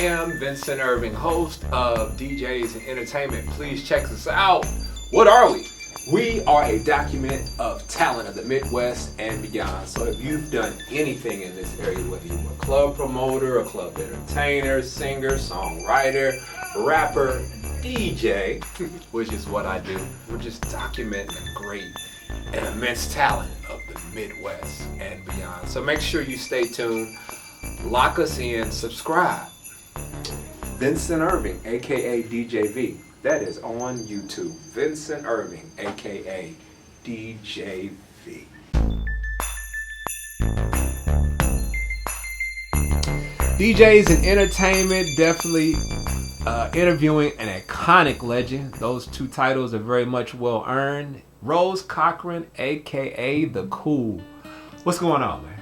am Vincent Irving, host of DJs and Entertainment. Please check us out. What are we? We are a document of talent of the Midwest and beyond. So if you've done anything in this area, whether you're a club promoter, a club entertainer, singer, songwriter, rapper, DJ, which is what I do, we're just documenting the great and immense talent of the Midwest and beyond. So make sure you stay tuned, lock us in, subscribe. Vincent Irving, aka DJ V. That is on YouTube. Vincent Irving, aka DJ V. DJs and Entertainment, definitely interviewing an iconic legend. Those two titles are very much well earned. Rose Cochran, aka The Cool. What's going on, man?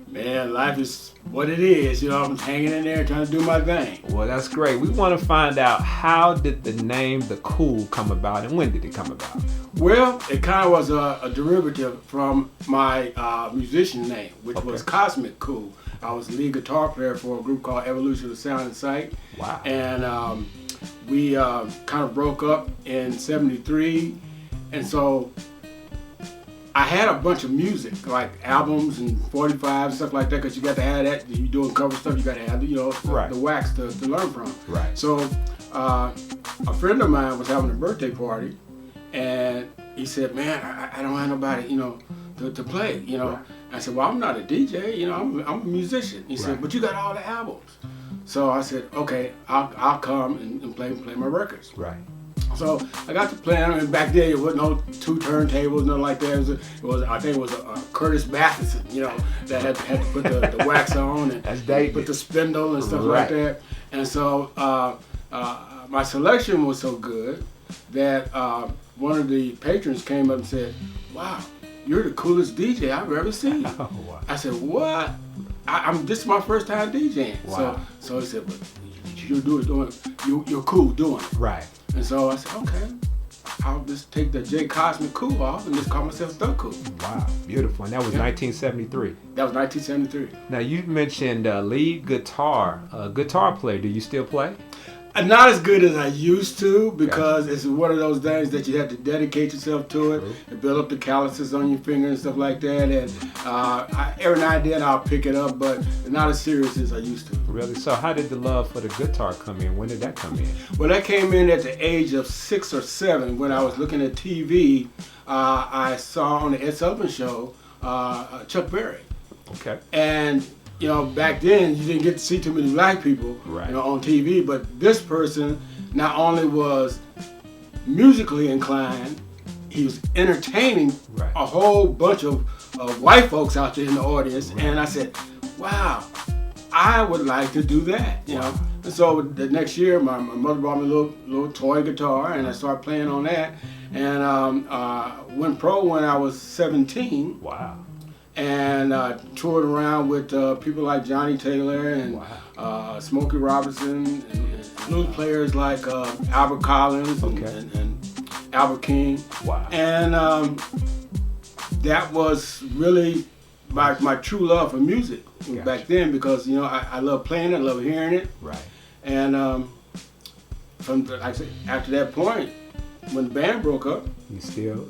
Man, life is what it is. You know, I'm hanging in there trying to do my thing. Well, that's great. We want to find out, how did the name The Cool come about, and when did it come about? Well, it kind of was a derivative from my musician name, which was Cosmic Cool. I was the lead guitar player for a group called Evolution of Sound and Sight. Wow. And we kind of broke up in '73. And so I had a bunch of music, like albums and 45, stuff like that, because you got to have that. You're doing cover stuff, you got to have, the wax to learn from. Right. So a friend of mine was having a birthday party, and he said, man, I don't have nobody, to play, Right. I said, well, I'm not a DJ, I'm a musician. He said, but you got all the albums. So I said, okay, I'll come and play my records. Right. So I got to playing, and back then there was no two turntables, nothing like that. I think it was a Curtis Matheson, that had to put the wax on and put the spindle and stuff like that. And so my selection was so good that one of the patrons came up and said, "Wow, you're the coolest DJ I've ever seen." Oh, wow. I said, "What? This is my first time DJing." Wow. So he said, "But you're cool doing it." Right. And so I said, okay, I'll just take the J Cosmic Cool off and just call myself The Cool. Wow, beautiful. And that was 1973. That was 1973. Now, you mentioned lead guitar player. Do you still play? Not as good as I used to, because it's one of those things that you have to dedicate yourself to it and build up the calluses on your finger and stuff like that. And every now and then I'll pick it up, but not as serious as I used to. Really? So how did the love for the guitar come in? When did that come in? Well, that came in at the age of 6 or 7 when I was looking at TV. I saw on the Ed Sullivan Show Chuck Berry. Okay. And back then you didn't get to see too many black people on TV, but this person not only was musically inclined, he was entertaining a whole bunch of white folks out there in the audience. And I said, wow, I would like to do that, And so the next year, my mother brought me a little toy guitar, and I started playing on that. And went pro when I was 17. Wow. And toured around with people like Johnny Taylor and Smokey Robinson and blues players like Albert Collins and Albert King. Wow. And that was really my true love for music back then, because I love playing it, I love hearing it. Right. And after that point, when the band broke up, you still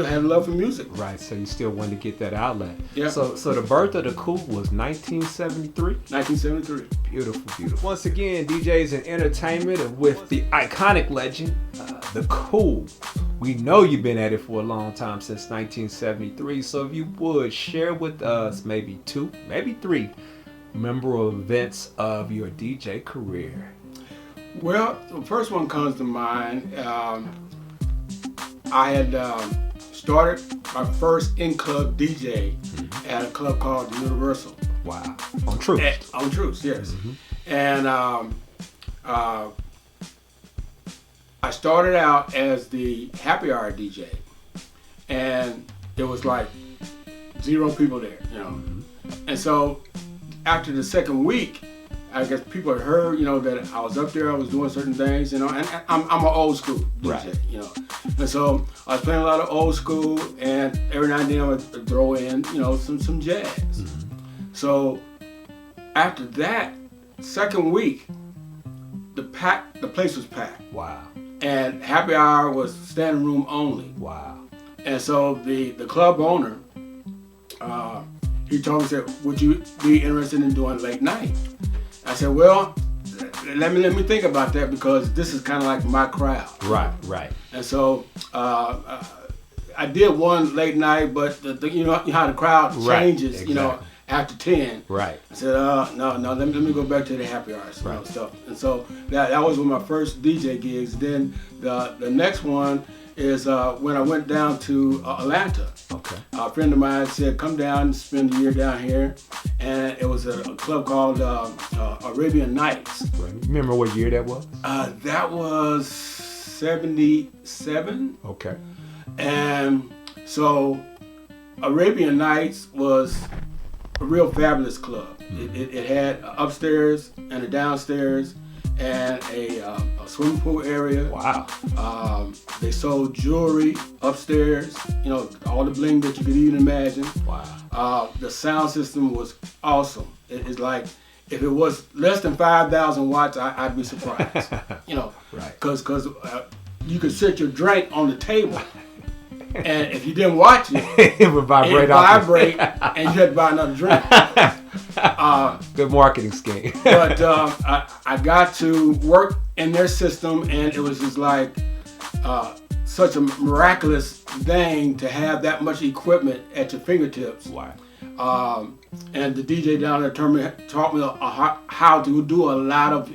had a love for music. Right, so you still wanted to get that outlet. Yeah. So the birth of The Cool was 1973? 1973. Beautiful, beautiful. Once again, DJs and Entertainment with the iconic legend, The Cool. We know you've been at it for a long time, since 1973. So if you would, share with us maybe 2, maybe 3 memorable events of your DJ career. Well, the first one comes to mind. I had started my first in-club DJ at a club called the Universal. Wow. On Truth. On Truth, yes. Mm-hmm. And I started out as the happy hour DJ. And it was like 0 people there, Mm-hmm. And so after the second week, I guess people had heard, that I was up there, I was doing certain things, and I'm an old school DJ, And so I was playing a lot of old school, and every now and then I would throw in, some jazz. Mm-hmm. So after that, second week, the place was packed. Wow. And happy hour was standing room only. Wow. And so the club owner, he told me, said, would you be interested in doing late night? I said, well, let me think about that, because this is kind of like my crowd. Right. And so I did one late night, but you know how the crowd changes, exactly. you know, after 10. Right. I said, no, let me go back to the happy hours, you know, stuff. And so that was one of my first DJ gigs. Then the next one is when I went down to Atlanta. Okay. A friend of mine said, come down and spend a year down here. And it was a club called Arabian Nights. Right. Remember what year that was? That was 77. Okay. And so Arabian Nights was a real fabulous club. It had upstairs and a downstairs and a swimming pool area. Wow. They sold jewelry upstairs, you know, all the bling that you could even imagine. Wow. The sound system was awesome. It's like, if it was less than 5,000 watts, I'd be surprised. You know, right? Because you could set your drink on the table, and if you didn't watch it, it would vibrate. And you had to buy another drink. Good marketing scheme. But I got to work in their system, and it was just like such a miraculous thing to have that much equipment at your fingertips. Wow. And the DJ down there taught me how to do a lot of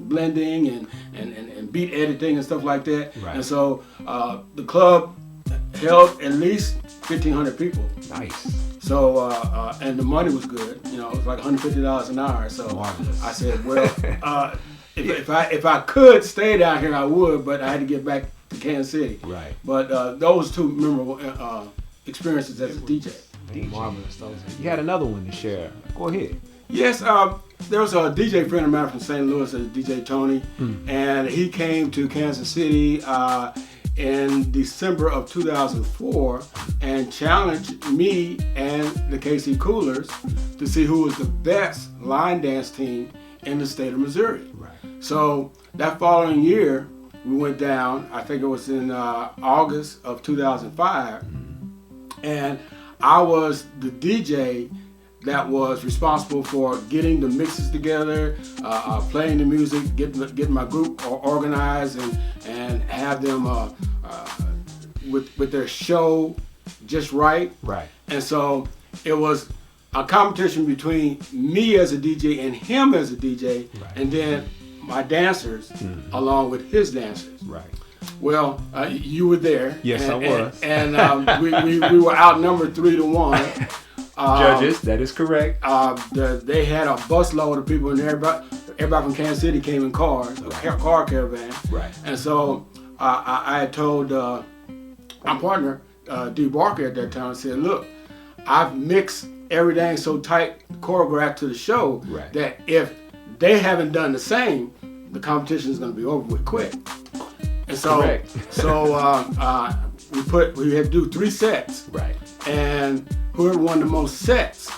blending and beat editing and stuff like that. Right. And so the club held at least 1,500 people. Nice. So and the money was good. You know, it was like $150 an hour. So marvelous. I said, well, if I could stay down here, I would, but I had to get back to Kansas City. Right. But those two memorable experiences as a DJ. Marvelous. You had another one to share. Go ahead. Yes, there was a DJ friend of mine from St. Louis, DJ Tony, and he came to Kansas City in December of 2004 and challenged me and the KC Coolers to see who was the best line dance team in the state of Missouri. Right. So that following year, we went down, I think it was in August of 2005, and I was the DJ that was responsible for getting the mixes together, playing the music, getting my group organized, and have them with their show just right. Right. And so it was a competition between me as a DJ and him as a DJ, right. and then my dancers along with his dancers. Right. Well, you were there. Yes, I was. And we were outnumbered 3-1. Judges, that is correct. They had a busload of people, and everybody from Kansas City came in cars, a car caravan. Right. And so I had told my partner, D. Barker at that time, I said, look, I've mixed everything so tight, choreographed to the show, that if they haven't done the same, the competition is going to be over with quick. And so, we had to do 3 sets. Right. And whoever won the most sets,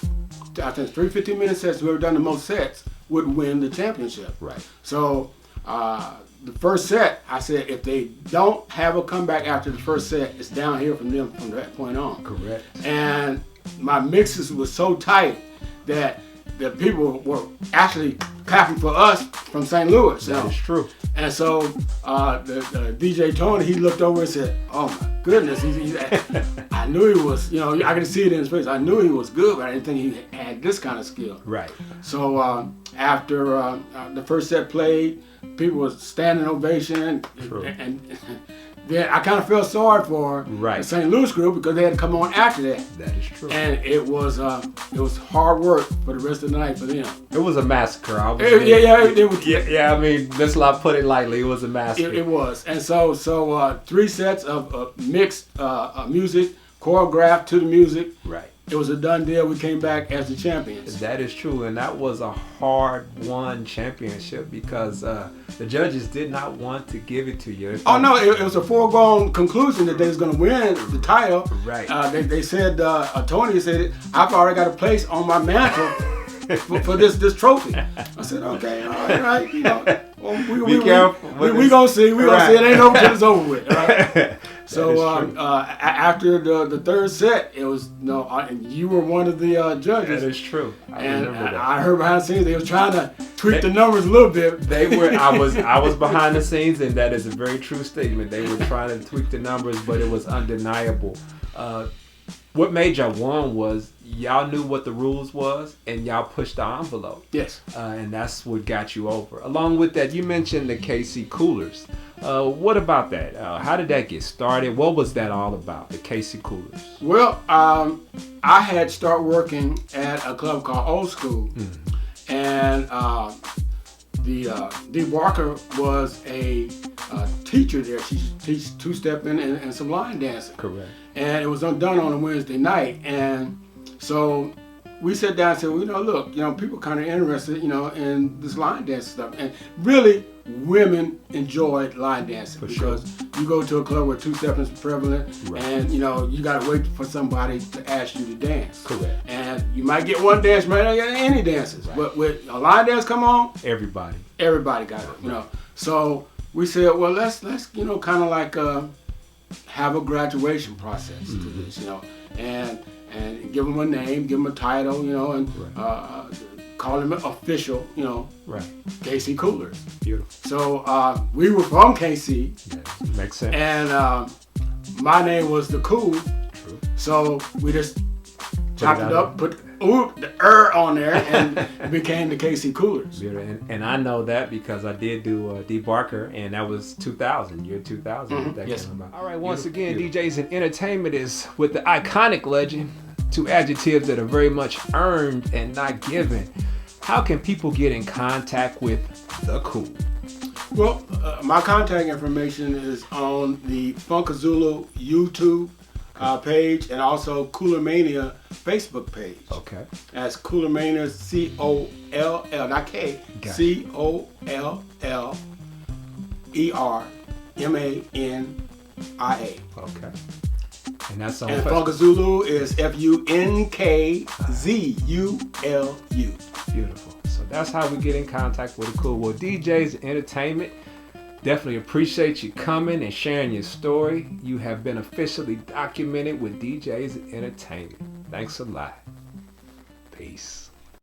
I think 3 15-minute sets, whoever done the most sets would win the championship. Right. So the first set, I said, if they don't have a comeback after the first set, it's down here from them from that point on. Correct. And my mixes was so tight that the people were actually clapping for us from St. Louis. That is true. And so the DJ Tony, he looked over and said, "Oh my goodness!" I knew he was, you know, I could see it in his face. I knew he was good, but I didn't think he had this kind of skill. Right. So after the first set played, people were standing ovation, and then I kind of felt sorry for the St. Louis group because they had to come on after that. That is true. And it was hard work for the rest of the night for them. It was a massacre. It was. Yeah, I mean, let's not put it lightly. It was a massacre. It was. And so 3 sets of mixed music, choreographed to the music. Right. It was a done deal. We came back as the champions. That is true, and that was a hard-won championship because the judges did not want to give it to you. No, it was a foregone conclusion that they was going to win the title. Right. They said, Tony said, I've already got a place on my mantle for this trophy. I said, okay, all right, you know. Well, Be careful. We gonna see. We gonna see. It ain't over till it's over with. Right? So after the third set, it was and you were one of the judges. That is true. I remember that. I heard behind the scenes they was trying to tweak the numbers a little bit. They were. I was behind the scenes, and that is a very true statement. They were trying to tweak the numbers, but it was undeniable. What made y'all won was y'all knew what the rules was, and y'all pushed the envelope. Yes. And that's what got you over. Along with that, you mentioned the KC Coolers. What about that? How did that get started? What was that all about, the KC Coolers? Well, I had started working at a club called Old School, and Dee Walker was a teacher there. She teaches two-stepping and some line dancing. Correct. And it was done on a Wednesday night, and so we sat down and said, well, look, people kind of interested, in this line dance stuff, and really, women enjoyed line dancing because you go to a club where two-stepping is prevalent, and you got to wait for somebody to ask you to dance. Correct. And you might get one dance, you might not get any dances, but with a line dance come on, everybody got it. So we said, well, let's kind of like have a graduation process to this, and give them a name, give them a title, and call them official, KC Coolers. Beautiful. So we were from KC. Yes, makes sense. And my name was the Cool. True. So we just chopped it up, put the on there, and it became the KC Coolers. Beautiful. And I know that because I did do Dee Barker, and that was 2000, year 2000. That yes. came about. All right, once again, DJs and Entertainment is with the iconic legend, two adjectives that are very much earned and not given. How can people get in contact with the Cool? Well, my contact information is on the Funkazulu YouTube page and also Cooler Mania Facebook page. Okay. That's Cooler Mania, COLL, not K, COLLERMANIA. Okay. And that's on And Funkazulu is FUNKZULU. Beautiful. So that's how we get in contact with the Cool. Well, DJs Entertainment, definitely appreciate you coming and sharing your story. You have been officially documented with DJs Entertainment. Thanks a lot. Peace.